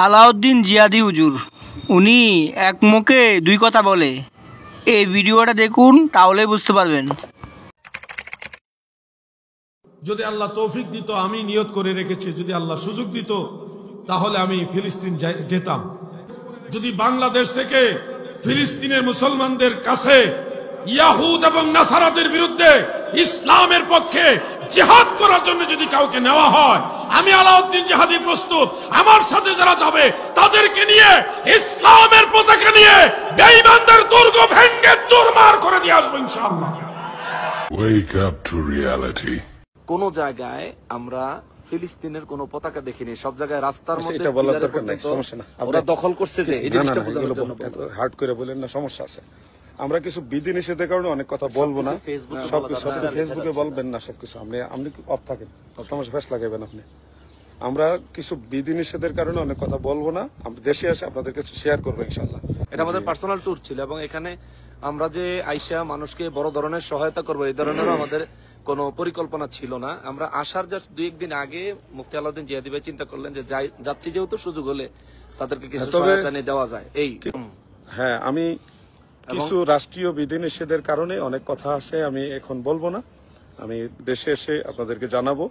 আলাউদ্দিন জিহাদি হুজুর উনি এক মুখে দুই কথা বলে। এই ভিডিওটা দেখুন, তাহলে বুঝতে পারবেন। যদি আল্লাহ তৌফিক দিত, আমি নিয়ত করে রেখেছি, যদি আল্লাহ সুযোগ দিত তাহলে আমি ফিলিস্তিন যেতাম। যদি বাংলাদেশ থেকে ফিলিস্তিনের মুসলমানদের কাছে ইয়াহুদ এবং নাসারাদের বিরুদ্ধে ইসলামের পক্ষে জিহাদ করার জন্য যদি কাউকে নেওয়া হয়, আমি আলাউদ্দিন জিহাদি প্রস্তুত। আমার সাথে যারা যাবে তাদেরকে নিয়ে, ইসলামের পতাকা নিয়ে বেঈমানদের দুর্গ ভেঙে চুরমার করে দিয়ে আসবো ইনশাআল্লাহ। Wake up to reality. কোন জায়গায় আমরা ফিলিস্তিনের কোন পতাকা দেখিনি, সব জায়গায় রাস্তার মধ্যে এটা বলার দরকার নাই, সমস্যা না। ওরা দখল করছে যে এই জিনিসটা বোঝানোর জন্য হার্ড করে বলেন না, সমস্যা আছে। আমরা কিছু বিধি নিষেধের কারণে অনেক কথা বলবো না, সবকিছু ফেসবুকে বলবেন না, সবকিছু আপনি অফ থাকেন, সমস্যা ফেস লাগাবেন আপনি। আমরা কিছু বিধি নিষেধের কারণে অনেক কথা বলবো না, আমরা দেশে আসে আপনাদের কাছে শেয়ার করবো ইনশাআল্লাহ। এটা আমাদের পার্সোনাল ট্যুর ছিল এবং এখানে আমরা যে আইসা মানুষকে বড় ধরনের সহায়তা করবো এই ধরনেরও আমাদের কোনো পরিকল্পনা ছিল না। আমরা আসার জাস্ট 2-1 দিন আগে মুফতি আলাউদ্দিন জিহাদি ভাই চিন্তা করলেন যে যাচ্ছি যেহেতু সুযোগ হলে তাদেরকে কিছু সহায়তা নিয়ে দেওয়া যায়। এই হ্যাঁ, আমি কিছু রাষ্ট্রীয় বিধি নিষেধের কারণে অনেক কথা আছে, আমি এখন বলবো না, আমি দেশে এসে আপনাদেরকে জানাবো।